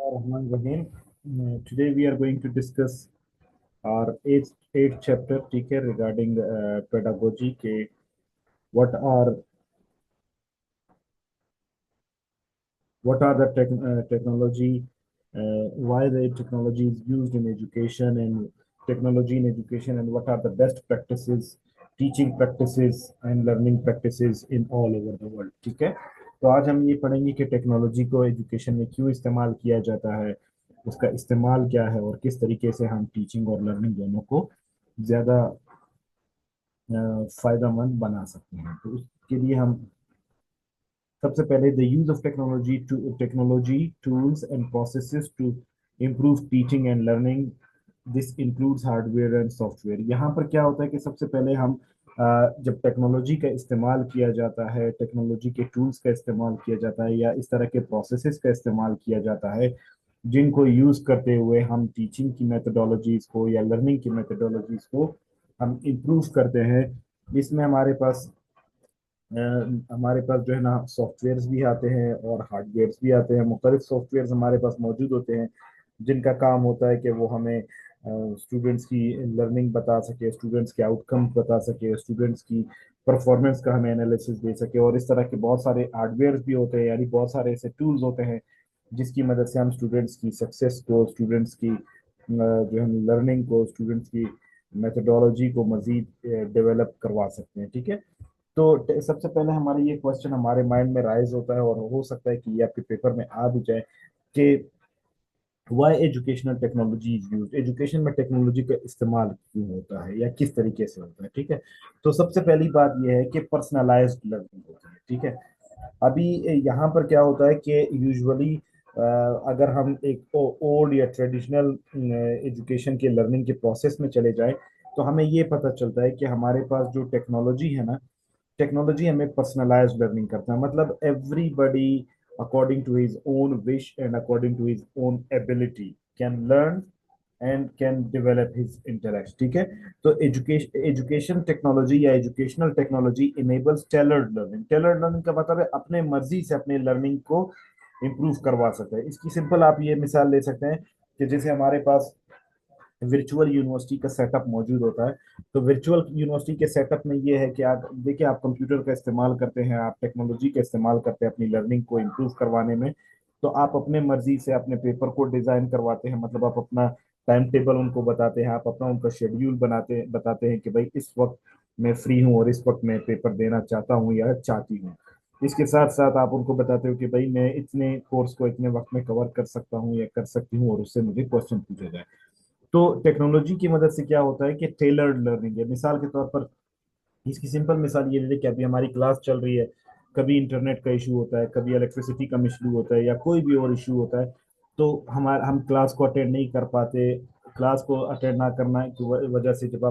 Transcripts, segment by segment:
Rahman Rahim. Today we are going to discuss our eighth chapter, ठीक है, regarding pedagogy के what are the technology, why the technology is used in education and technology in education, and what are the best practices, teaching practices and learning practices in all over the world. ठीक है, तो आज हम ये पढ़ेंगे कि technology को education में क्यों इस्तेमाल किया जाता है, उसका इस्तेमाल क्या है और किस तरीके से हम टीचिंग और लर्निंग दोनों को ज़्यादा फायदेमंद बना सकते हैं। तो उसके लिए हम सबसे पहले the use of technology tools and processes to improve teaching and learning, this includes hardware and software. यहाँ पर क्या होता है कि सबसे पहले हम जब टेक्नोलॉजी का इस्तेमाल किया जाता है, टेक्नोलॉजी के टूल्स का इस्तेमाल किया जाता है या इस तरह के प्रोसेसेस का इस्तेमाल किया जाता है जिनको यूज करते हुए हम टीचिंग की मेथडोलॉजीज को या लर्निंग की मेथडोलॉजीज को हम इम्प्रूव करते हैं। इसमें हमारे पास जो है ना सॉफ्टवेयर्स भी आते हैं और हार्डवेयर्स भी आते हैं। मुख्तलिफ सॉफ्टवेयर्स हमारे पास मौजूद होते हैं जिनका काम होता है कि वो हमें स्टूडेंट्स की लर्निंग बता सके, स्टूडेंट्स के आउटकम बता सके, स्टूडेंट्स की परफॉर्मेंस का हमें एनालिसिस दे सके। और इस तरह के बहुत सारे हार्डवेयर्स भी होते हैं, यानी बहुत सारे ऐसे टूल्स होते हैं जिसकी मदद से हम स्टूडेंट्स की सक्सेस को, स्टूडेंट्स की जो है लर्निंग को, स्टूडेंट्स की मेथडोलॉजी को मजीद डेवलप करवा सकते हैं। ठीक है, तो सबसे पहले हमारे ये क्वेश्चन हमारे माइंड में राइज होता है और हो सकता है कि ये आपके पेपर में आ भी जाए कि why educational technology is use, education में टेक्नोलॉजी का इस्तेमाल क्यों होता है या किस तरीके से होता है। ठीक है, तो सबसे पहली बात यह है कि पर्सनलाइज्ड लर्निंग होती है। ठीक है, अभी यहाँ पर क्या होता है कि यूजुअली अगर हम एक ओल्ड या ट्रेडिशनल एजुकेशन के लर्निंग के प्रोसेस में चले जाएं तो हमें ये पता चलता है कि हमारे पास जो टेक्नोलॉजी है ना, टेक्नोलॉजी हमें पर्सनलाइज्ड लर्निंग करता है। मतलब everybody according to his own wish and according to his own ability can learn and can develop his intellect. ठीक है, तो एजुकेशन टेक्नोलॉजी या educational technology enables tailored learning. Tailored learning का मतलब है अपने मर्जी से अपने लर्निंग को इम्प्रूव करवा सकते हैं। इसकी सिंपल आप ये मिसाल ले सकते हैं कि जैसे हमारे पास वर्चुअल यूनिवर्सिटी का सेटअप मौजूद होता है, तो वर्चुअल यूनिवर्सिटी के सेटअप में ये है कि आप देखिए, आप कंप्यूटर का इस्तेमाल करते हैं, आप टेक्नोलॉजी का इस्तेमाल करते हैं अपनी लर्निंग को इम्प्रूव करवाने में। तो आप अपने मर्जी से अपने पेपर को डिजाइन करवाते हैं, मतलब आप अपना टाइम टेबल उनको बताते हैं, आप अपना उनका शेड्यूल बताते हैं कि भाई इस वक्त मैं फ्री हूँ और इस वक्त मैं पेपर देना चाहता हूँ या चाहती हूँ। इसके साथ साथ आप उनको बताते हो कि भाई मैं इतने कोर्स को इतने वक्त में कवर कर सकता हूँ या कर सकती हूँ और उससे मुझे क्वेश्चन पूछे जाए। तो टेक्नोलॉजी की मदद से क्या होता है कि टेलर्ड लर्निंग है। मिसाल के तौर पर इसकी सिंपल मिसाल ये ले कि अभी हमारी क्लास चल रही है, कभी इंटरनेट का इशू होता है, कभी इलेक्ट्रिसिटी का इशू होता है या कोई भी और इशू होता है, तो हम क्लास को अटेंड नहीं कर पाते। क्लास को अटेंड ना करना की वजह से जब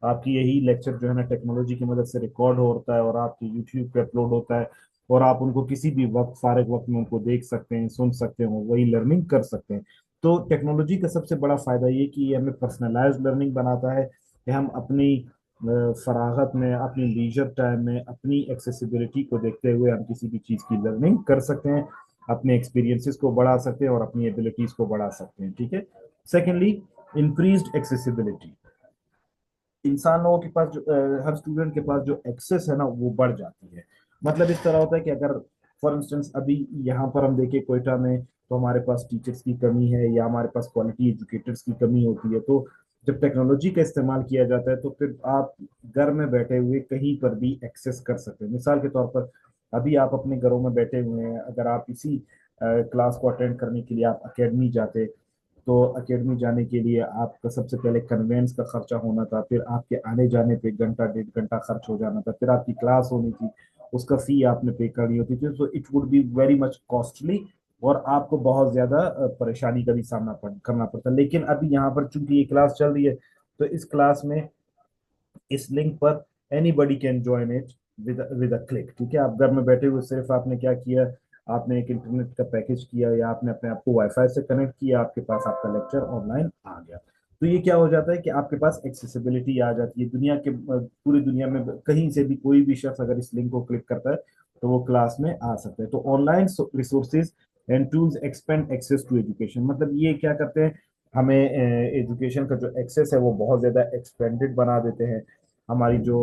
आपकी यही लेक्चर जो है ना टेक्नोलॉजी की मदद से रिकॉर्ड होता है और आपके यूट्यूब पे अपलोड होता है और आप उनको किसी भी वक्त फारिग वक्त में उनको देख सकते हैं, सुन सकते हो, वही लर्निंग कर सकते हैं। तो टेक्नोलॉजी का सबसे बड़ा फायदा ये कि ये हमें पर्सनलाइज्ड लर्निंग बनाता है कि हम अपनी फरागत में, अपनी लीजर टाइम में, अपनी एक्सेसिबिलिटी को देखते हुए हम किसी भी चीज़ की लर्निंग कर सकते हैं, अपने एक्सपीरियंसेस को बढ़ा सकते हैं और अपनी एबिलिटीज को बढ़ा सकते हैं। ठीक है, सेकेंडली, इंक्रीज्ड एक्सेसिबिलिटी। इंसान लोगों के पास हर स्टूडेंट के पास जो एक्सेस है ना वो बढ़ जाती है। मतलब इस तरह होता है कि अगर फॉर इंस्टेंस अभी यहाँ पर हम देखें कोयटा में, तो हमारे पास टीचर्स की कमी है या हमारे पास क्वालिटी एजुकेटर्स की कमी होती है। तो जब टेक्नोलॉजी का इस्तेमाल किया जाता है तो फिर आप घर में बैठे हुए कहीं पर भी एक्सेस कर सकते हैं। मिसाल के तौर पर अभी आप अपने घरों में बैठे हुए हैं, अगर आप इसी क्लास को अटेंड करने के लिए आप अकेडमी जाते, तो अकेडमी जाने के लिए आपका सबसे पहले कन्वेंस का खर्चा होना था, फिर आपके आने जाने पे घंटा डेढ़ घंटा खर्च हो जाना था, फिर आपकी क्लास होनी थी, उसका फी आपने पे करनी होती थी। तो it would be very much costly और आपको बहुत ज्यादा परेशानी का भी सामना करना पड़ता। लेकिन अभी यहाँ पर चूंकि ये क्लास चल रही है, तो इस क्लास में इस लिंक पर any buddy can join it with a click. ठीक है, आप घर में बैठे हुए सिर्फ आपने क्या किया, आपने एक इंटरनेट का पैकेज किया या आपने अपने आप को वाईफाई से कनेक्ट किया, आपके पास आपका लेक्चर ऑनलाइन आ गया। तो ये क्या हो जाता है कि आपके पास एक्सेसिबिलिटी आ जाती है, दुनिया के पूरी दुनिया में कहीं से भी कोई भी शख्स अगर इस लिंक को क्लिक करता है तो वो क्लास में आ सकता है। तो online resources and tools expand access to education. मतलब ये क्या करते हैं, हमें एजुकेशन का जो एक्सेस है वो बहुत ज़्यादा एक्सपेंडेड बना देते हैं, हमारी जो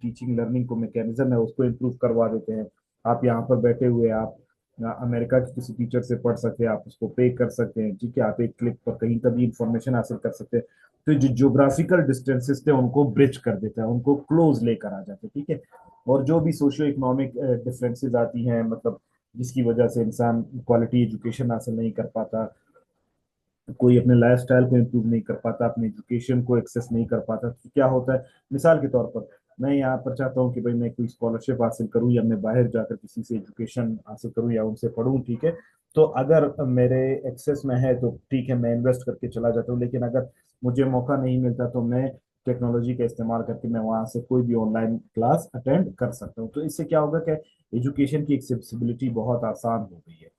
टीचिंग लर्निंग को मैकेनिज्म है उसको इम्प्रूव करवा देते हैं। आप यहाँ पर बैठे हुए आप अमेरिका के किसी टीचर से पढ़ सकते हैं, आप उसको पे कर सकते हैं, ठीक है, आप एक क्लिक पर कहीं का भी इंफॉर्मेशन हासिल कर सकते हैं। तो जो ज्योग्राफिकल डिस्टेंसेस थे उनको ब्रिज कर देता है, उनको क्लोज लेकर आ जाते हैं, ठीक है। और जो भी सोशियो इकोनॉमिक डिफरेंसेस आती हैं, मतलब जिसकी वजह से इंसान क्वालिटी एजुकेशन हासिल नहीं कर पाता, कोई अपने लाइफस्टाइल को इम्प्रूव नहीं कर पाता, अपने एजुकेशन को एक्सेस नहीं कर पाता, तो क्या होता है, मिसाल के तौर पर मैं यहाँ पर चाहता हूँ कि भाई मैं कोई स्कॉलरशिप हासिल करूँ या मैं बाहर जाकर किसी से एजुकेशन हासिल करूँ या उनसे पढ़ूँ, ठीक है। तो अगर मेरे एक्सेस में है तो ठीक है, मैं इन्वेस्ट करके चला जाता हूँ, लेकिन अगर मुझे मौका नहीं मिलता तो मैं टेक्नोलॉजी का इस्तेमाल करके मैं वहाँ से कोई भी ऑनलाइन क्लास अटेंड कर सकता हूँ। तो इससे क्या होगा कि एजुकेशन की एक्सेसिबिलिटी बहुत आसान हो गई है।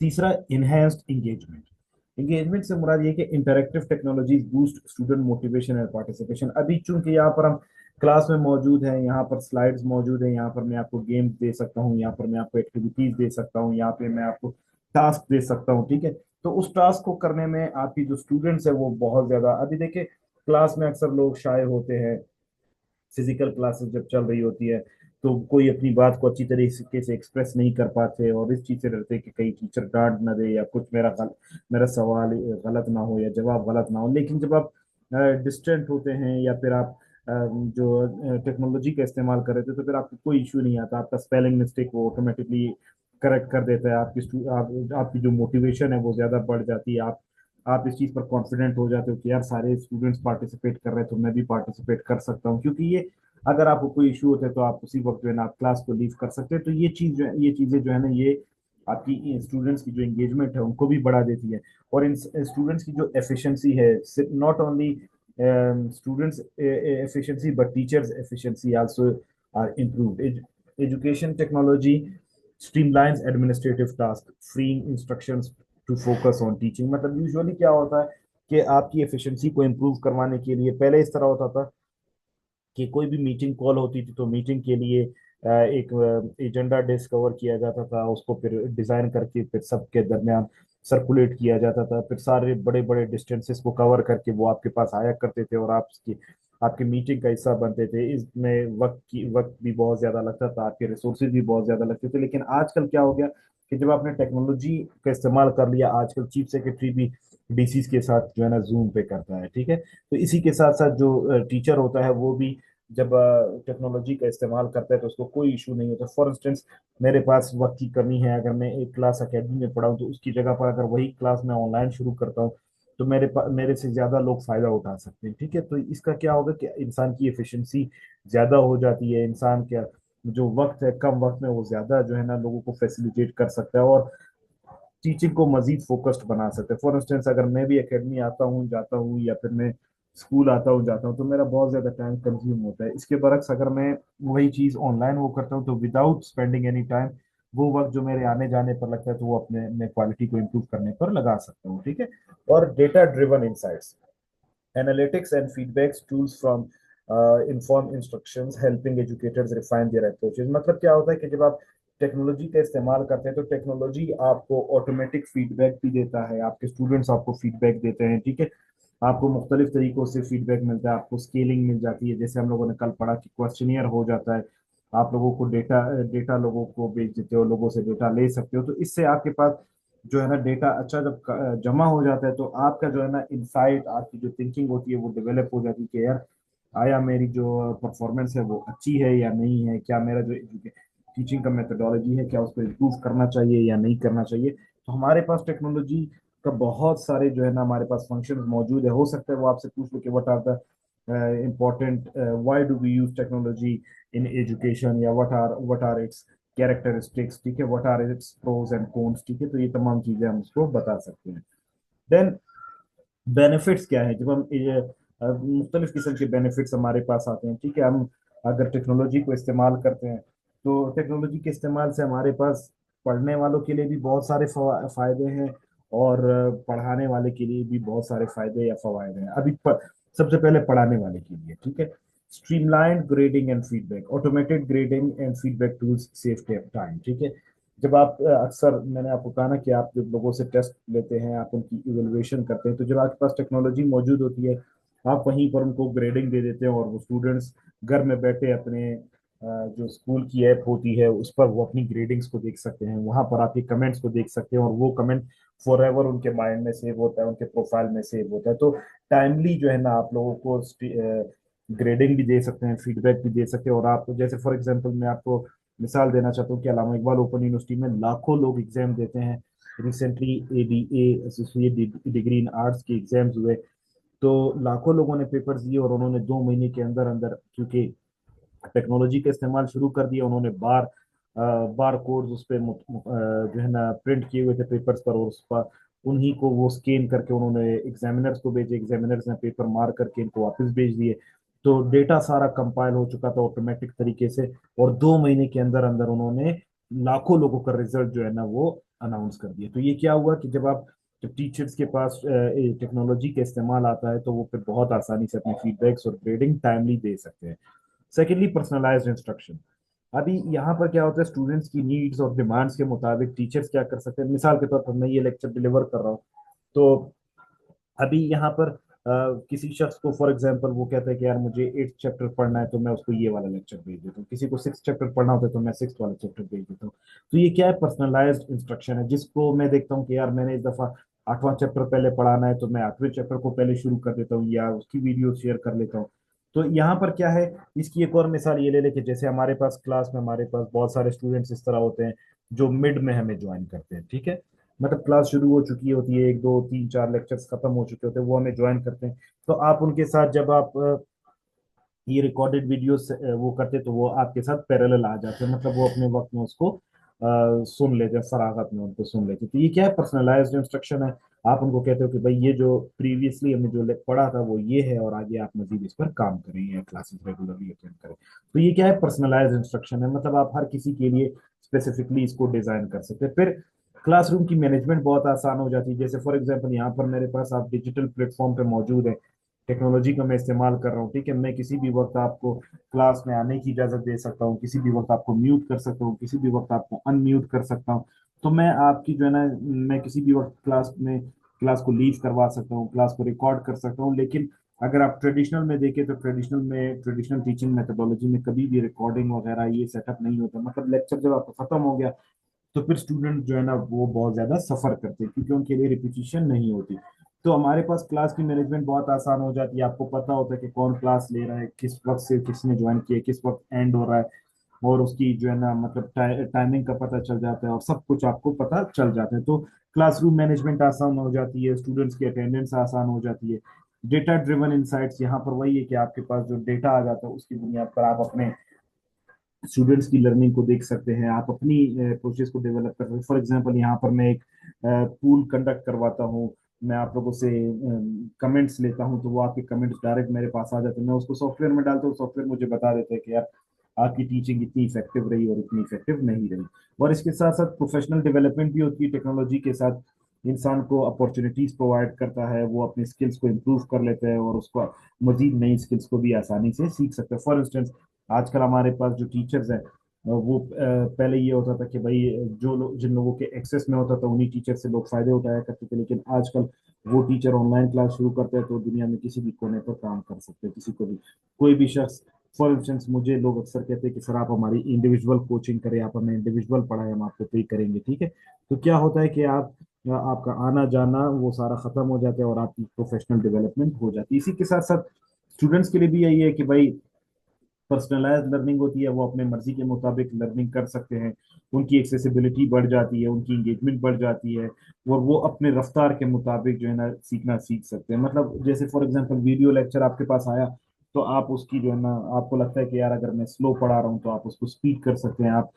तीसरा, इनहेंस्ड इंगेजमेंट। इंगेजमेंट से मुराद ये कि interactive technologies boost student motivation and participation. अभी चूंकि यहाँ पर हम क्लास में मौजूद हैं, यहाँ पर स्लाइड्स मौजूद हैं, यहाँ पर मैं आपको गेम्स दे सकता हूँ, यहाँ पर मैं आपको एक्टिविटीज दे सकता हूँ, यहाँ पे मैं आपको टास्क दे सकता हूँ, ठीक है। तो उस टास्क को करने में आपकी जो स्टूडेंट्स है वो बहुत ज्यादा, अभी देखिए क्लास में अक्सर लोग शाय होते हैं, फिजिकल क्लासेस जब चल रही होती है तो कोई अपनी बात को अच्छी तरीके से एक्सप्रेस नहीं कर पाते, और इस चीज से डरते कि कहीं टीचर डांट ना दे या कुछ मेरा सवाल गलत ना हो या जवाब गलत ना हो। लेकिन जब आप डिस्टेंट होते हैं या फिर आप जो टेक्नोलॉजी का इस्तेमाल कर रहे थे, तो फिर आपको कोई इश्यू नहीं आता, आपका स्पेलिंग मिस्टेक वो ऑटोमेटिकली करेक्ट कर देता है, आपकी जो मोटिवेशन है वो ज्यादा बढ़ जाती है, आप इस चीज पर कॉन्फिडेंट हो जाते हो कि यार सारे स्टूडेंट्स पार्टिसिपेट कर रहे हैं तो मैं भी पार्टिसिपेट कर सकता हूँ। क्योंकि ये, अगर आपको कोई इशू होता है तो आप उसी वक्त जो है ना आप क्लास को लीव कर सकते हैं। तो ये चीजें जो है ना ये आपकी स्टूडेंट्स की जो एंगेजमेंट है उनको भी बढ़ा देती है। और इन स्टूडेंट्स की जो एफिशिएंसी है, not only students efficiency but teachers efficiency also are improved. Education technology streamlines administrative task, freeing instructions to focus on teaching. मतलब यूजुअली क्या होता है कि आपकी एफिशिएंसी को इम्प्रूव करवाने के लिए, पहले इस तरह होता था कि कोई भी मीटिंग कॉल होती थी तो मीटिंग के लिए एक एजेंडा डिस्कवर किया जाता था, उसको फिर डिजाइन करके फिर सबके दरमियान सर्कुलेट किया जाता था, फिर सारे बड़े बड़े डिस्टेंसेस को कवर करके वो आपके पास आया करते थे और आपकी मीटिंग का हिस्सा बनते थे। इसमें वक्त भी बहुत ज्यादा लगता था, आपके रिसोर्सेज भी बहुत ज्यादा लगते थे। लेकिन आजकल क्या हो गया कि जब आपने टेक्नोलॉजी का इस्तेमाल कर लिया, आजकल चीफ सेक्रेटरी भी डीसीज के साथ जो है ना जूम पे करता है, ठीक है। तो इसी के साथ साथ जो टीचर होता है वो भी जब टेक्नोलॉजी का इस्तेमाल करता है तो उसको कोई इशू नहीं होता। फॉर इंस्टेंस, मेरे पास वक्त की कमी है, अगर मैं एक क्लास अकेडमी में पढ़ाऊँ तो उसकी जगह पर अगर वही क्लास मैं ऑनलाइन शुरू करता हूँ तो मेरे से ज्यादा लोग फायदा उठा सकते हैं, ठीक है। तो इसका क्या होगा कि इंसान की एफिशिएंसी ज्यादा हो जाती है, इंसान क्या जो वक्त है कम वक्त में वो ज्यादा जो है ना लोगों को फैसिलिटेट कर सकता है और टीचिंग को मजीद फोकस्ड बना सकते हैं। फॉर इंस्टेंस, अगर मैं भी एकेडमी आता हूँ जाता हूँ या फिर मैं स्कूल आता हूँ जाता हूँ तो मेरा बहुत ज्यादा टाइम कंज्यूम होता है। इसके बरक्स अगर मैं वही चीज ऑनलाइन वो करता हूँ तो विदाउट स्पेंडिंग एनी टाइम वो वक्त जो मेरे आने जाने पर लगता है तो वो अपने मैं क्वालिटी को इम्प्रूव करने पर लगा सकता हूँ, ठीक है। और data driven insights, analytics and feedbacks tools from informed instructions helping educators refine their approaches। मतलब क्या होता है कि जब आप टेक्नोलॉजी का इस्तेमाल करते हैं तो टेक्नोलॉजी आपको ऑटोमेटिक फीडबैक भी देता है, आपके स्टूडेंट्स आपको फीडबैक देते हैं, ठीक है। आपको मुख्तलिफ तरीकों से फीडबैक मिलता है, आपको स्केलिंग मिल जाती है, जैसे हम लोगों ने कल पढ़ा कि क्वेश्चनियर हो जाता है, आप लोगों को डेटा डेटा लोगों को भेज देते हो, लोगों से डेटा ले सकते हो। तो इससे आपके पास जो है ना डेटा अच्छा जब जमा हो जाता है तो आपका जो है ना इंसाइट, आपकी जो थिंकिंग होती है वो डेवलप हो जाती है कि यार आया मेरी जो परफॉर्मेंस है वो अच्छी है या नहीं है, क्या मेरा जो टीचिंग का मेथोडोलॉजी है क्या उसको इम्प्रूव करना चाहिए या नहीं करना चाहिए। तो हमारे पास टेक्नोलॉजी का बहुत सारे जो है ना हमारे पास फंक्शन मौजूद है। हो सकता है वो आपसे पूछ लो कि what are the important, why do we use technology in education, या व्हाट आर इट्स कैरेक्टरिस्टिक्स, ठीक है, what are its pros and cons, ठीक है। तो ये तमाम चीजें हम उसको बता सकते हैं। देन बेनिफिट्स क्या है, जब हम ये मुख्तलिफ किस्म के बेनिफिट्स हमारे पास आते हैं, ठीक है। हम अगर टेक्नोलॉजी को इस्तेमाल करते हैं तो टेक्नोलॉजी के इस्तेमाल से हमारे पास पढ़ने वालों के लिए भी बहुत सारे फायदे हैं और पढ़ाने वाले के लिए भी बहुत सारे फायदे या फवायद हैं। सबसे पहले पढ़ाने वाले के लिए, ठीक है, streamlined grading and feedback, automated grading and feedback tools save time, ठीक है। जब आप अक्सर मैंने आपको कहा ना कि आप जब लोगों से टेस्ट लेते हैं, आप उनकी इवेलुएशन करते हैं, तो जब आपके पास टेक्नोलॉजी मौजूद होती है, आप वहीं पर उनको ग्रेडिंग दे देते हैं, और वो स्टूडेंट्स घर में बैठे अपने जो स्कूल की ऐप होती है उस पर वो अपनी ग्रेडिंग्स को देख सकते हैं, वहां पर आपके कमेंट्स को देख सकते हैं, और वो कमेंट फॉर एवर उनके माइंड में सेव होता है, उनके प्रोफाइल में सेव होता है। तो टाइमली जो है ना आप लोगों को ग्रेडिंग भी दे सकते हैं, फीडबैक भी दे सकते हैं। और आप जैसे फॉर एग्जांपल मैं आपको मिसाल देना चाहता हूँ कि अल्लामा इकबाल ओपन यूनिवर्सिटी में लाखों लोग एग्जाम देते हैं। Recently ADA associate degree in arts के एग्जाम्स हुए, तो लाखों लोगों ने पेपर्स दिए, और उन्होंने 2 महीने के अंदर अंदर, क्योंकि टेक्नोलॉजी का इस्तेमाल शुरू कर दिया, उन्होंने बार कोड्स उस पर जो है ना प्रिंट किए हुए थे पेपर्स पर, और उस पर उन्हीं को वो स्कैन करके उन्होंने एग्जामिनर्स को भेजे, एग्जामिनर्स ने पेपर मार करके इनको वापस भेज दिए। तो डेटा सारा कंपाइल हो चुका था ऑटोमेटिक तरीके से, और 2 महीने के अंदर अंदर उन्होंने लाखों लोगों का रिजल्ट जो है ना वो अनाउंस कर दिया। तो ये क्या हुआ कि जब टीचर्स के पास टेक्नोलॉजी का इस्तेमाल आता है, तो वो फिर बहुत आसानी से अपने फीडबैक्स और ग्रेडिंग टाइमली दे सकते हैं। Secondly, personalised instruction. अभी यहाँ पर क्या होता है, स्टूडेंट्स की नीड्स और डिमांड्स के मुताबिक टीचर्स क्या कर सकते हैं। मिसाल के तौर पर मैं ये लेक्चर डिलीवर कर रहा हूँ, तो अभी यहाँ पर किसी शख्स को फॉर एग्जांपल वो कहता है कि यार मुझे 8th चैप्टर पढ़ना है, तो मैं उसको ये वाला लेक्चर भेज देता हूँ। किसी को 6th चैप्टर पढ़ना होता है, तो मैं 6th वाला चैप्टर भेज देता हूँ। तो ये क्या है, पर्सनलाइज्ड इंस्ट्रक्शन है, जिसको मैं देखता हूँ कि यार मैंने इस दफा 8वां चैप्टर पहले पढ़ाना है, तो मैं 8वें चैप्टर को पहले शुरू कर देता हूँ, या उसकी वीडियो शेयर कर लेता हूँ। तो यहाँ पर क्या है, इसकी एक और मिसाल ये ले लेके, जैसे हमारे पास क्लास में हमारे पास बहुत सारे स्टूडेंट्स इस तरह होते हैं जो मिड में हमें ज्वाइन करते हैं, ठीक है। मतलब क्लास शुरू हो चुकी होती है, 1 2 3 4 लेक्चर्स खत्म हो चुके होते हैं, वो हमें ज्वाइन करते हैं। तो आप उनके साथ जब आप ये रिकॉर्डेड वीडियोस वो करते, तो वो आपके साथ पैरेलल आ जाते हैं, मतलब वो अपने वक्त में उसको सुन लेते हैं, फरागत में उनको सुन लेते हैं। तो ये क्या है, पर्सनलाइज्ड इंस्ट्रक्शन है। आप उनको कहते हो कि भाई ये जो प्रीवियसली हमने जो पढ़ा था वो ये है, और आगे आप मजीद इस पर काम करें या क्लासेस रेगुलरली अटेंड करें। तो ये क्या है, पर्सनलाइज्ड इंस्ट्रक्शन है, मतलब आप हर किसी के लिए स्पेसिफिकली इसको डिजाइन कर सकते हैं। फिर क्लासरूम की मैनेजमेंट बहुत आसान हो जाती है। जैसे फॉर एग्जांपल यहाँ पर मेरे पास आप डिजिटल प्लेटफॉर्म पे मौजूद है, टेक्नोलॉजी का मैं इस्तेमाल कर रहा हूँ, ठीक है। मैं किसी भी वक्त आपको क्लास में आने की इजाजत दे सकता हूँ, किसी भी वक्त आपको म्यूट कर सकता हूँ, किसी भी वक्त आपको अनम्यूट कर सकता हूँ। तो मैं आपकी जो है ना, मैं किसी भी वक्त क्लास को लीव करवा सकता हूँ, क्लास को रिकॉर्ड कर सकता हूँ। लेकिन अगर आप ट्रेडिशनल में देखें, तो ट्रेडिशनल टीचिंग मेथोडोलॉजी में कभी भी रिकॉर्डिंग वगैरह ये सेटअप नहीं होता। मतलब लेक्चर जब आपका खत्म हो गया, तो फिर स्टूडेंट जो है ना वो बहुत ज्यादा सफर करते हैं, क्योंकि उनके लिए रिपीटिशन नहीं होती। तो हमारे पास क्लास की मैनेजमेंट बहुत आसान हो जाती है। आपको पता होता है कि कौन क्लास ले रहा है, किस वक्त से किसने ज्वाइन किया, किस वक्त एंड हो रहा है, और उसकी जो है ना मतलब टाइमिंग का पता चल जाता है, और सब कुछ आपको पता चल जाता है। तो क्लासरूम मैनेजमेंट आसान हो जाती है, स्टूडेंट्स की अटेंडेंस आसान हो जाती है। डेटा ड्रिवन इंसाइट्स, यहाँ पर वही है कि आपके पास जो डेटा आ जाता है उसकी बुनियाद पर आप अपने स्टूडेंट्स की लर्निंग को देख सकते हैं, आप अपनी प्रोसेस को डेवलप कर सकते हैं। फॉर एग्जांपल यहाँ पर मैं एक पूल कंडक्ट करवाता हूँ, मैं आप लोगों से कमेंट्स लेता हूँ, तो वो आपके कमेंट्स डायरेक्ट मेरे पास आ जाते हैं, मैं उसको सॉफ्टवेयर में डालता हूँ, सॉफ्टवेयर मुझे बता देता है कि यार आपकी टीचिंग इतनी इफेक्टिव रही और इतनी इफेक्टिव नहीं रही। और इसके साथ साथ प्रोफेशनल डेवलपमेंट भी होती है टेक्नोलॉजी के साथ। इंसान को अपॉर्चुनिटीज प्रोवाइड करता है, वो अपनी स्किल्स को इम्प्रूव कर लेता है, और उसको मजीद नई स्किल्स को भी आसानी से सीख सकता है। फॉर इंस्टेंस, आजकल हमारे पास जो टीचर्स हैं, वो पहले ये होता था कि भाई जो लोग जिन लोगों के एक्सेस में होता था उन्हीं टीचर से लोग फायदे उठाया करते थे। लेकिन आजकल वो टीचर ऑनलाइन क्लास शुरू करते हैं, तो दुनिया में किसी भी कोने पर काम कर सकते हैं, किसी को भी, कोई भी शख्स। फॉर इंस्टेंस, मुझे लोग अक्सर कहते हैं कि सर आप हमारी इंडिविजुअल कोचिंग करें, आप हमें इंडिविजुअल पढ़ाएं, हम आपको पे करेंगे, ठीक है। तो क्या होता है कि आपका आना जाना वो सारा खत्म हो जाता है, और आपकी प्रोफेशनल डेवलपमेंट हो जाती है। इसी के साथ साथ स्टूडेंट्स के लिए भी यही है कि भाई पर्सनलाइज लर्निंग होती है, वो अपने मर्जी के मुताबिक लर्निंग कर सकते हैं, उनकी एक्सेसिबिलिटी बढ़ जाती है, उनकी इंगेजमेंट बढ़ जाती है, और वो अपने रफ्तार के मुताबिक जो है ना सीखना सीख सकते हैं। मतलब जैसे फॉर एग्जांपल वीडियो लेक्चर आपके पास आया, तो आप उसकी जो है ना, आपको लगता है कि यार अगर मैं स्लो पढ़ा रहा हूँ तो आप उसको स्पीड कर सकते हैं, आप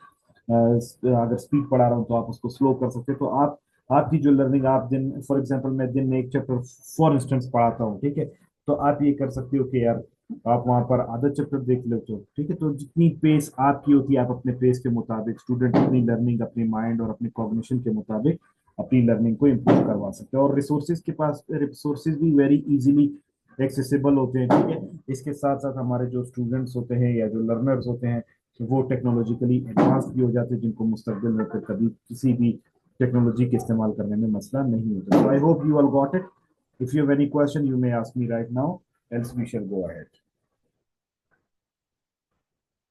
अगर स्पीड पढ़ा रहा हूँ तो आप उसको स्लो कर सकते हैं। तो आप आपकी जो लर्निंग, आप दिन फॉर एग्जांपल मैं दिन में एक चैप्टर फॉर इंस्टेंस पढ़ाता हूँ, ठीक है। तो आप ये कर सकते हो कि यार आप वहां पर आधा चैप्टर देख लेते हो, ठीक है। तो जितनी पेस आपकी होती है, आप अपने पेस के मुताबिक स्टूडेंट अपनी लर्निंग, अपने माइंड और अपने कॉग्निशन के मुताबिक अपनी लर्निंग को इम्प्रूव करवा सकते हैं। और रिसोर्सेज के पास रिसोर्सेज भी वेरी इजीली एक्सेसिबल होते हैं, ठीक है। इसके साथ साथ हमारे जो स्टूडेंट्स होते हैं या जो लर्नर्स होते हैं, وہ ٹیکنالوجیکلی ایڈوانس بھی ہو جاتے ہیں، جن کو مستقبل میں پھر کبھی کسی بھی ٹیکنالوجی کے استعمال کرنے میں مسئلہ نہیں ہوتا. So I hope you all got it. If you have any question, you may ask me right now, else we shall go ahead.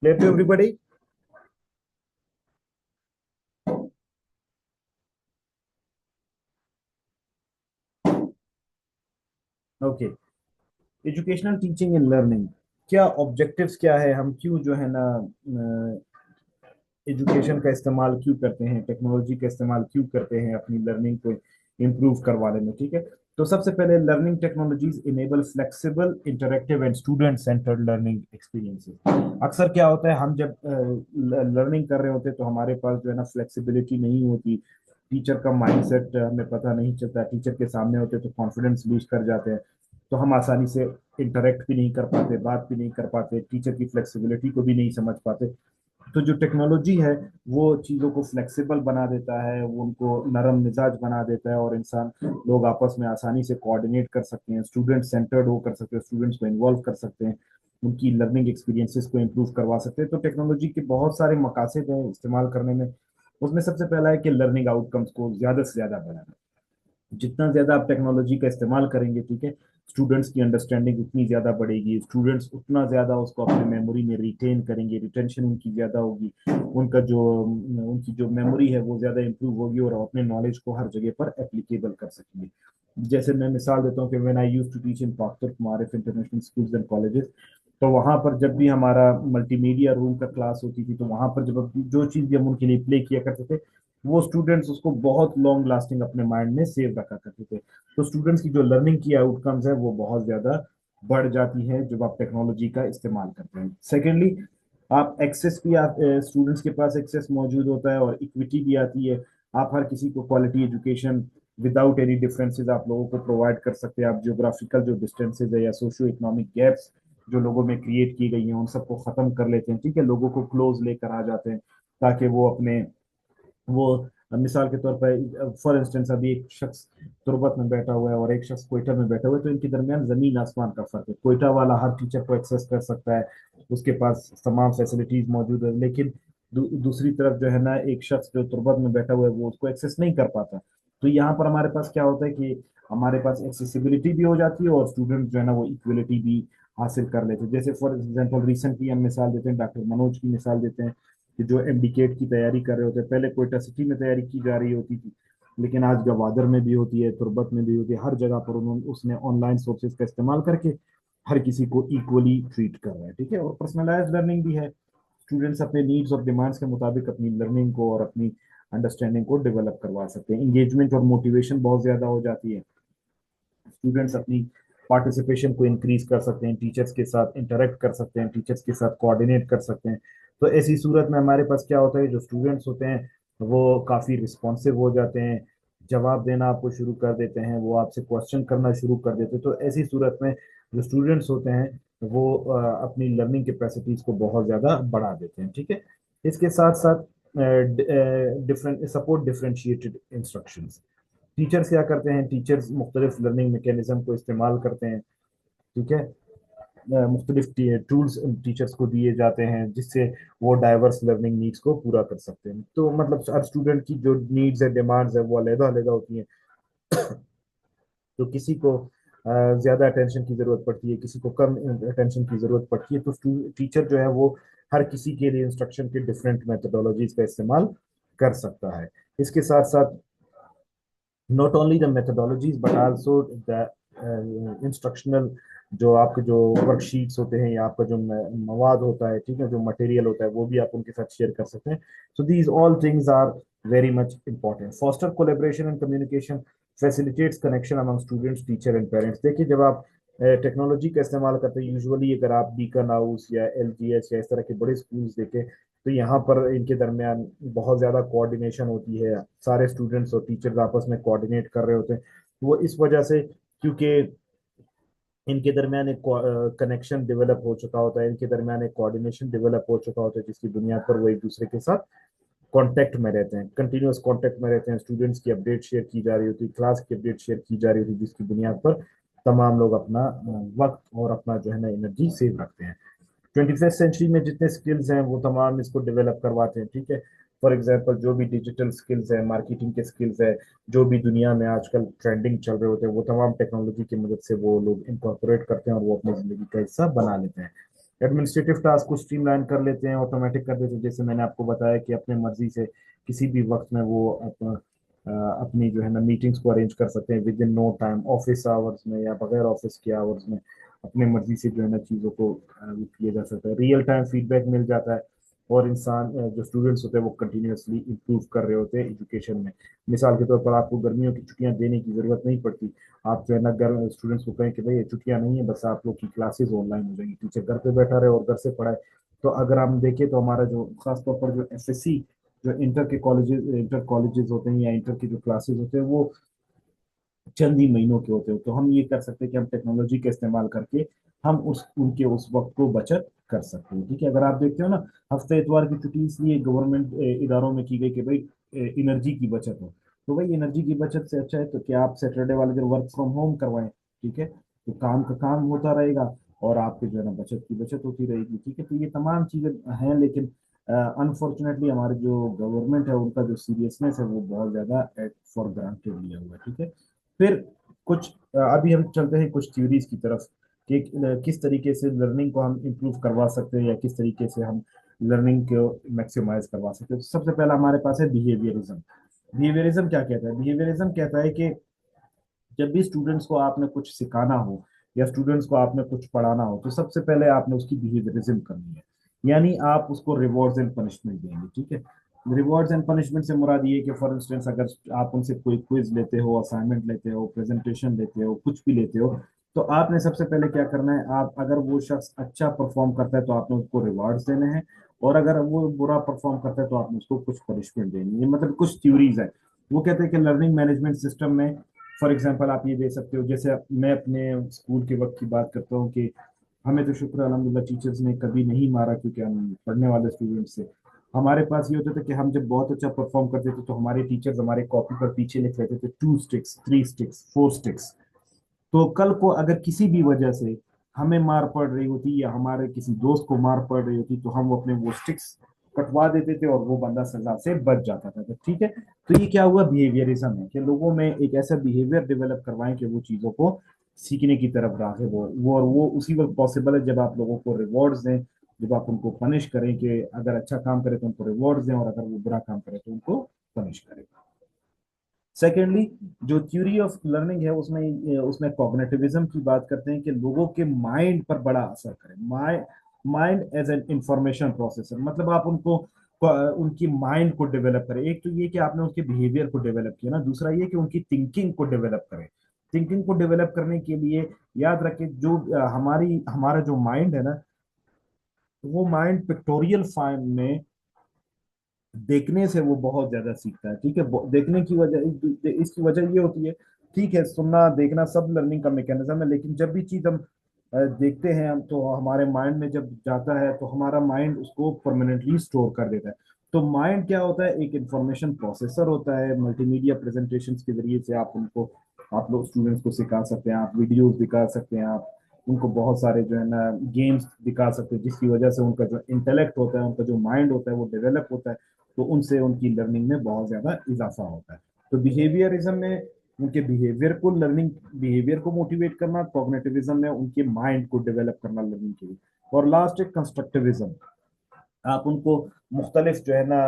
Clear to everybody? Okay. Educational teaching and learning, کیا objectives کیا ہے، ہم کیوں جو ہے نا education کا استعمال کیوں کرتے ہیں، ٹیکنالوجی کا استعمال کیوں کرتے ہیں اپنی لرننگ کو امپروو کروانے میں. ٹھیک ہے، تو سب سے پہلے learning technologies enable flexible interactive and student centred learning experiences. اکثر کیا ہوتا ہے، ہم جب لرننگ کر رہے ہوتے ہیں تو ہمارے پاس جو ہے نا فلیکسیبلٹی نہیں ہوتی، ٹیچر کا مائنڈ سیٹ ہمیں پتہ نہیں چلتا، ٹیچر کے سامنے ہوتے تو کانفیڈنس لوز کر جاتے ہیں، تو ہم آسانی سے انٹریکٹ بھی نہیں کر پاتے، بات بھی نہیں کر پاتے، ٹیچر کی فلیکسیبلٹی کو بھی نہیں سمجھ پاتے. تو جو ٹیکنالوجی ہے وہ چیزوں کو فلیکسیبل بنا دیتا ہے، وہ ان کو نرم مزاج بنا دیتا ہے، اور انسان لوگ آپس میں آسانی سے کوآرڈینیٹ کر سکتے ہیں، اسٹوڈنٹ سینٹرڈ وہ کر سکتے ہیں، اسٹوڈنٹس کو انوالو کر سکتے ہیں، ان کی لرننگ ایکسپیرینسز کو امپروو کروا سکتے ہیں. تو ٹیکنالوجی کے بہت سارے مقاصد ہیں استعمال کرنے میں. اس میں سب سے پہلا ہے کہ لرننگ آؤٹ کمس کو زیادہ سے زیادہ بڑھانا. جتنا زیادہ آپ ٹیکنالوجی کا استعمال کریں گے، ٹھیک ہے، اسٹوڈنٹس کی انڈرسٹینڈنگ اتنی زیادہ بڑھے گی، اسٹوڈنٹس اتنا زیادہ اس کو اپنے میموری میں ریٹین کریں گے، ریٹینشن ان کی زیادہ ہوگی، ان کی جو میموری ہے وہ زیادہ امپروو ہوگی، اور اپنے نالج کو ہر جگہ پر اپلیکیبل کر سکیں گے. جیسے میں مثال دیتا ہوں کہ when I used to teach in PakTurk Maarif international schools and colleges, تو وہاں پر جب بھی ہمارا ملٹی میڈیا روم کا کلاس ہوتی تھی، تو وہاں پر جب جو چیز بھی ہم ان کے لیے پلے کیا کرتے تھے، وہ اسٹوڈنٹس اس کو بہت لانگ لاسٹنگ اپنے مائنڈ میں سیو رکھا کرتے تھے. تو اسٹوڈنٹس کی جو لرننگ کی آؤٹ کمز ہے وہ بہت زیادہ بڑھ جاتی ہے جب آپ ٹیکنالوجی کا استعمال کرتے ہیں. سیکنڈلی، آپ ایکسیس بھی، آپ اسٹوڈنٹس کے پاس ایکسیس موجود ہوتا ہے اور اکویٹی بھی آتی ہے. آپ ہر کسی کو quality education without any differences آپ لوگوں کو پرووائڈ کر سکتے ہیں. آپ جیوگرافیکل جو ڈسٹینسز ہے یا سوشو اکنامک گیپس جو لوگوں میں کریٹ کی گئی ہیں ان سب کو ختم کر لیتے ہیں. ٹھیک ہے، لوگوں کو کلوز لے کر آ جاتے ہیں تاکہ وہ اپنے وہ مثال کے طور پر فار انسٹنس ابھی ایک شخص تربت میں بیٹھا ہوا ہے اور ایک شخص کوئٹہ میں بیٹھا ہوا ہے، تو ان کے درمیان زمین آسمان کا فرق ہے. کوئٹہ والا ہر ٹیچر کو ایکسیس کر سکتا ہے، اس کے پاس تمام فیسلٹیز موجود ہے، لیکن دوسری طرف جو ہے نا ایک شخص جو تربت میں بیٹھا ہوا ہے وہ اس کو ایکسیس نہیں کر پاتا. تو یہاں پر ہمارے پاس کیا ہوتا ہے کہ ہمارے پاس ایکسیسیبلٹی بھی ہو جاتی ہے اور اسٹوڈنٹ جو ہے نا وہ ایکویلٹی بھی حاصل کر لیتے ہیں. جیسے فار ایگزامپل ریسنٹلی ہم مثال دیتے ہیں، ڈاکٹر منوج کی مثال دیتے ہیں کہ جو ایمڈیکیٹ کی تیاری کر رہے ہوتے ہیں. پہلے کوئٹہ سٹی میں تیاری کی جا رہی ہوتی تھی، لیکن آج گوادر میں بھی ہوتی ہے، تربت میں بھی ہوتی ہے، ہر جگہ پر اس نے آن لائن سورسز کا استعمال کر کے ہر کسی کو ایکولی ٹریٹ کر رہا ہے. ٹھیک ہے، اور پرسنلائز لرننگ بھی ہے. اسٹوڈنٹس اپنے نیڈس اور ڈیمانڈس کے مطابق اپنی لرننگ کو اور اپنی انڈرسٹینڈنگ کو ڈیولپ کروا سکتے ہیں. انگیجمنٹ اور موٹیویشن بہت زیادہ ہو جاتی ہے. اسٹوڈنٹس اپنی پارٹیسپیشن کو انکریز کر سکتے ہیں، ٹیچرس کے ساتھ انٹریکٹ کر سکتے ہیں، ٹیچرس کے ساتھ کوآرڈینیٹ کر سکتے ہیں. تو ایسی صورت میں ہمارے پاس کیا ہوتا ہے، جو اسٹوڈنٹس ہوتے ہیں وہ کافی رسپانسو ہو جاتے ہیں، جواب دینا آپ کو شروع کر دیتے ہیں، وہ آپ سے کوشچن کرنا شروع کر دیتے ہیں. تو ایسی صورت میں جو اسٹوڈنٹس ہوتے ہیں وہ اپنی لرننگ کیپیسٹیز کو بہت زیادہ بڑھا دیتے ہیں. ٹھیک ہے، اس کے ساتھ ساتھ سپورٹ ڈفرینشیٹڈ انسٹرکشنز. ٹیچرس کیا کرتے ہیں، ٹیچرس مختلف لرننگ میکینزم کو استعمال کرتے ہیں. ٹھیک ہے، مختلف ٹولز ٹیچرس کو دیے جاتے ہیں جس سے وہ ڈائیورس لرننگ نیڈس کو پورا کر سکتے ہیں. تو مطلب ہر اسٹوڈنٹ کی جو نیڈز ہے، ڈیمانڈز ہے، وہ علیحدہ علیحدہ ہوتی ہیں. تو کسی کو زیادہ اٹینشن کی ضرورت پڑتی ہے، کسی کو کم اٹینشن کی ضرورت پڑتی ہے. تو ٹیچر جو ہے وہ ہر کسی کے لیے انسٹرکشن کے ڈفرینٹ میتھڈولوجیز کا استعمال کر سکتا ہے. اس کے ساتھ ساتھ not only the methodologies but also the instructional جو آپ کے جو ورک شیٹس ہوتے ہیں یا آپ کا جو مواد ہوتا ہے، ٹھیک ہے، جو مٹیریل ہوتا ہے وہ بھی آپ ان کے ساتھ شیئر کر سکتے ہیں. So these all things are very much important. Foster collaboration and communication facilitates connection among students, teacher and parents. دیکھیے جب آپ ٹیکنالوجی کا استعمال کرتے ہیں، یوزولی اگر آپ بیکن ہاؤس یا ایل جی ایس یا اس طرح کے بڑے اسکولس دیکھیں تو یہاں پر ان کے درمیان بہت زیادہ کوآرڈینیشن ہوتی ہے. سارے اسٹوڈنٹس اور ٹیچرز آپس میں کوآرڈینیٹ کر رہے ہوتے ہیں. وہ اس وجہ سے کیونکہ ان کے درمیان ایک کنیکشن ڈیولپ ہو چکا ہوتا ہے، ان کے درمیان ایک کوآرڈینیشن ڈیولپ ہو چکا ہوتا ہے، جس کی بنیاد پر وہ ایک دوسرے کے ساتھ کانٹیکٹ میں رہتے ہیں، کنٹینیوس کانٹیکٹ میں رہتے ہیں. اسٹوڈنٹس کی اپڈیٹ شیئر کی جا رہی ہوتی ہے، کلاس کی اپڈیٹ شیئر کی جا رہی ہوتی ہے، جس کی بنیاد پر تمام لوگ اپنا وقت اور اپنا جو ہے نا انرجی سیو رکھتے ہیں. 21st सेंचुरी में जितने स्किल्स हैं वो तमाम इसको डेवलप करवाते हैं, ठीक है। फॉर एग्जांपल जो भी डिजिटल स्किल्स है, मार्केटिंग के स्किल्स है, जो भी दुनिया में आजकल ट्रेंडिंग चल रहे होते हैं, वो तमाम टेक्नोलॉजी की मदद से वो लोग इनकॉर्पोरेट करते हैं और वो अपनी जिंदगी का हिस्सा बना लेते हैं। एडमिनिस्ट्रेटिव टास्क को स्ट्रीमलाइन कर लेते हैं, ऑटोमेटिक कर देते हैं, जैसे मैंने आपको बताया कि अपने मर्जी से किसी भी वक्त में वो अपनी जो है ना मीटिंग्स को अरेंज कर सकते हैं within no time, office hours में या बगैर ऑफिस के आवर्स में अपने मर्जी से जो है ना चीज़ों को वो किया जा सकता है। रियल टाइम फीडबैक मिल जाता है और इंसान जो स्टूडेंट्स होते हैं वो कंटिन्यूअसली इंप्रूव कर रहे होते हैं एजुकेशन में। मिसाल के तौर पर आपको गर्मियों की छुट्टियां देने की जरूरत नहीं पड़ती। आप जो है ना घर स्टूडेंट्स को कहें कि भाई ये छुट्टियां नहीं है, बस आप लोग की क्लासेस ऑनलाइन हो जाएंगी, टीचर घर पे बैठा रहे और घर से पढ़ाए। तो अगर हम देखें तो हमारा जो खासतौर पर जो एसएससी, जो इंटर कॉलेजेस होते हैं या इंटर के जो क्लासेस होते हैं वो चंद ही महीनों के होते हो, तो हम ये कर सकते हैं कि हम टेक्नोलॉजी का इस्तेमाल करके हम उनके उस वक्त को बचत कर सकते हैं, ठीक है। अगर आप देखते हो ना, हफ्ते इतवार की छुट्टी इसलिए गवर्नमेंट इदारों में की गई कि भाई एनर्जी की बचत हो। तो भाई एनर्जी की बचत से अच्छा है तो क्या आप सैटरडे वाले दिन वर्क फ्रॉम होम करवाएं, ठीक है। तो काम का काम होता रहेगा और आपके जो है ना बचत की बचत होती रहेगी, ठीक है। तो ये तमाम चीजें हैं, लेकिन अनफॉर्चुनेटली हमारे जो गवर्नमेंट है उनका जो सीरियसनेस है वो बहुत ज्यादा फॉर ग्रांटेड लिया हुआ है, ठीक है। फिर कुछ अभी हम चलते हैं कुछ थ्योरीज की तरफ कि किस तरीके से लर्निंग को हम इम्प्रूव करवा सकते हैं या किस तरीके से हम लर्निंग को मैक्सिमाइज करवा सकते हैं। तो सबसे पहला हमारे पास है बिहेवियरिज्म। बिहेवियरिज्म क्या कहता है? बिहेवियरिज्म कहता है कि जब भी स्टूडेंट्स को आपने कुछ सिखाना हो या स्टूडेंट्स को आपने कुछ पढ़ाना हो तो सबसे पहले आपने उसकी बिहेवियरिज्म करनी है, यानी आप उसको रिवॉर्ड्स एंड पनिशमेंट देंगे, ठीक है। रिवॉर्ड्स एंड पनिशमेंट से मुराद ये कि फॉर इंस्टेंस अगर आप उनसे कोई क्विज लेते हो, असाइनमेंट लेते हो, प्रेजेंटेशन लेते हो, कुछ भी लेते हो, तो आपने सबसे पहले क्या करना है, आप अगर वो शख्स अच्छा परफॉर्म करता है तो आपने उसको रिवॉर्ड्स देने हैं, और अगर वो बुरा परफॉर्म करता है तो आपने उसको कुछ पनिशमेंट देनी है। मतलब कुछ थ्योरीज है। वो कहते हैं कि लर्निंग मैनेजमेंट सिस्टम में फॉर एग्जाम्पल आप ये दे सकते हो, जैसे मैं अपने स्कूल के वक्त की बात करता हूँ कि हमें तो शुक्र है अल्हम्दुलिल्लाह टीचर्स ने कभी नहीं मारा, क्योंकि हम पढ़ने वाले स्टूडेंट्स से। हमारे पास ये होता था कि हम जब बहुत अच्छा परफॉर्म करते थे तो हमारे टीचर्स हमारे कॉपी पर पीछे लिख लेते थे 2 स्टिक्स, 3 स्टिक्स, 4 स्टिक्स। तो कल को अगर किसी भी वजह से हमें मार पड़ रही होती या हमारे किसी दोस्त को मार पड़ रही होती तो हम अपने वो स्टिक्स कटवा देते थे और वो बंदा सजा से बच जाता था, तो ठीक है। तो ये क्या हुआ, बिहेवियरिज्म है कि लोगों में एक ऐसा बिहेवियर डेवलप करवाएं कि वो चीजों को सीखने की तरफ राग़िब हो। वो और वो उसी वक्त पॉसिबल है जब आप लोगों को रिवॉर्ड्स दें, जब आप उनको पनिश करें कि अगर अच्छा काम करे तो उनको रिवॉर्ड्स दें और अगर वो बुरा काम करे तो उनको पनिश करें। सेकेंडली, जो थ्योरी ऑफ लर्निंग है उसमें उसमें कॉग्निटिविज्म की बात करते हैं कि लोगों के माइंड पर बड़ा असर करें। Mind as an information processor, मतलब आप उनको उनकी माइंड को डेवलप करें। एक तो ये कि आपने उनके बिहेवियर को डेवलप किया ना, दूसरा ये कि उनकी थिंकिंग को डेवलप करें। थिंकिंग को डेवलप करने के लिए याद रखें जो हमारा जो माइंड है ना, वो माइंड पिक्टोरियल फॉर्म में देखने से वो बहुत ज्यादा सीखता है, ठीक है। देखने की वजह, इसकी वजह ये होती है, ठीक है, सुनना देखना सब लर्निंग का मैकेनिज्म है, लेकिन जब भी चीज हम देखते हैं हम तो हमारे माइंड में जब जाता है तो हमारा माइंड उसको परमानेंटली स्टोर कर देता है। तो माइंड क्या होता है, एक इंफॉर्मेशन प्रोसेसर होता है। मल्टीमीडिया प्रेजेंटेशंस के जरिए से आप लोग स्टूडेंट्स को सिखा सकते हैं, आप वीडियोस दिखा सकते हैं, आप उनको बहुत सारे जो है ना गेम्स दिखा सकते हैं, जिसकी वजह से उनका जो इंटेलेक्ट होता है, उनका जो माइंड होता है वो डेवलप होता है। तो उनसे उनकी लर्निंग में बहुत ज्यादा इजाफा होता है। तो बिहेवियरिज्म में उनके बिहेवियर को मोटिवेट करना, कॉग्निटिविज्म में उनके माइंड को डेवलप करना लर्निंग के लिए। और लास्ट है कंस्ट्रक्टिविज्म। आप उनको मुख्तलिफ जो है ना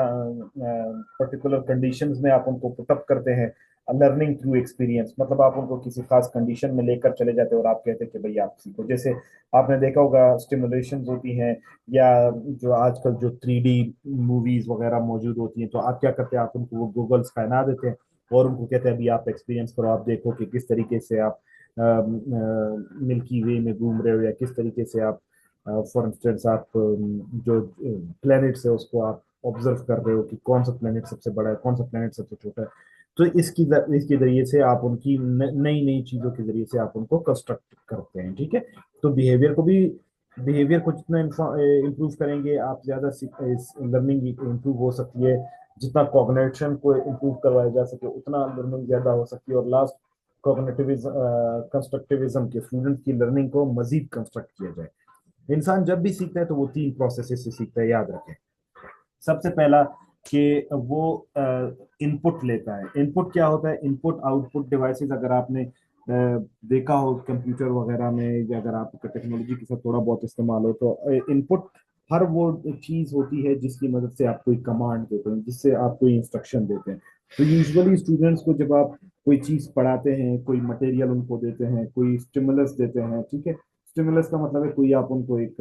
पर्टिकुलर कंडीशंस में आप उनको पुटअप करते हैं, लर्निंग थ्रू एक्सपीरियंस। मतलब आप उनको किसी खास कंडीशन में लेकर चले जाते हैं और आप कहते हैं कि भाई आप सीखो। जैसे आपने देखा होगा स्टिमुलेशंस होती हैं या जो आजकल जो 3D मूवीज वगैरह मौजूद होती हैं, तो आप क्या करते हैं, आप उनको वो गूगल्स पहना देते हैं और उनको कहते हैं अभी आप एक्सपीरियंस करो, आप देखो कि किस तरीके से आप मिल्की वे में घूम रहे हो या किस तरीके से आप फॉर इंस्टेंस आप जो प्लेनेट्स है उसको आप ऑब्जर्व कर रहे हो कि कौन सा प्लेनेट सबसे बड़ा है, कौन सा प्लेनेट सबसे छोटा है। तो इसके जरिए से आप उनकी नई नई चीजों के जरिए से आप उनको कंस्ट्रक्ट करते हैं, ठीक है। तो बिहेवियर को जितना इम्प्रूव करेंगे आप, ज्यादा लर्निंग इम्प्रूव हो सकती है। जितना कॉग्निशन को इम्प्रूव करवाया जा सके उतना लर्निंग ज्यादा हो सकती है। और लास्ट, कॉग्निटिविज्म कंस्ट्रक्टिविज्म के स्टूडेंट की लर्निंग को मजीद कंस्ट्रक्ट किया जाए। इंसान जब भी सीखता है तो वो 3 प्रोसेसेस से सीखता है, याद रखें। सबसे पहला कि वो इनपुट लेता है। इनपुट क्या होता है? इनपुट आउटपुट डिवाइसेस, अगर आपने देखा हो कंप्यूटर वगैरह में, या अगर आपका टेक्नोलॉजी के साथ थोड़ा बहुत इस्तेमाल हो, तो इनपुट हर वो चीज होती है जिसकी मदद से आप कोई कमांड देते हैं, जिससे आप कोई इंस्ट्रक्शन देते हैं। तो यूजुअली स्टूडेंट्स को जब आप कोई चीज पढ़ाते हैं, कोई मटेरियल उनको देते हैं, कोई स्टिमुलस देते हैं, ठीक है, स्टिमुलस का मतलब है कोई आप उनको एक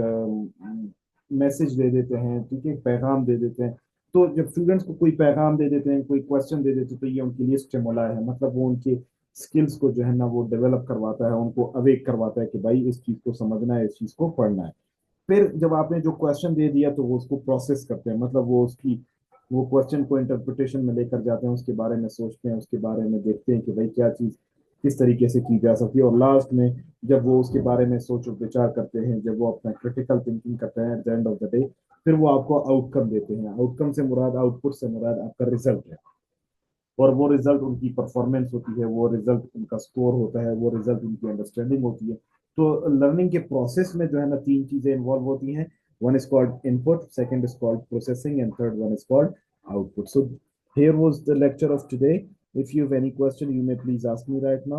मैसेज दे देते हैं, ठीक है, पैगाम दे देते हैं। तो जब स्टूडेंट्स को कोई पैगाम दे देते हैं, कोई क्वेश्चन दे देते हैं, तो ये उनके लिए स्टिमुला है, मतलब वो उनके स्किल्स को जो है ना वो डेवलप करवाता है, उनको अवेक करवाता है कि भाई इस चीज को समझना है, इस चीज को पढ़ना है। फिर जब आपने जो क्वेश्चन दे दिया तो वो उसको प्रोसेस करते हैं, मतलब वो क्वेश्चन को इंटरप्रिटेशन में लेकर जाते हैं, उसके बारे में सोचते हैं, उसके बारे में देखते हैं कि भाई क्या चीज किस तरीके से की जा सकती है, और लास्ट में जब वो उसके बारे में सोच विचार करते हैं, जब वो अपना क्रिटिकल थिंकिंग करते हैं at the end of the day, फिर वो आपको आउटकम देते हैं। आउटकम से मुराद, आउटपुट से मुराद आपका रिजल्ट है, और वो रिजल्ट उनकी परफॉर्मेंस होती है, वो रिजल्ट उनका स्कोर होता है, वो रिजल्ट उनकी अंडरस्टैंडिंग होती है। तो लर्निंग के प्रोसेस में जो है ना 3 चीजें इन्वॉल्व होती हैं। One is called input, second is called processing, and third one is called output. So here was the lecture of today. If you have any question, you may please ask me right now.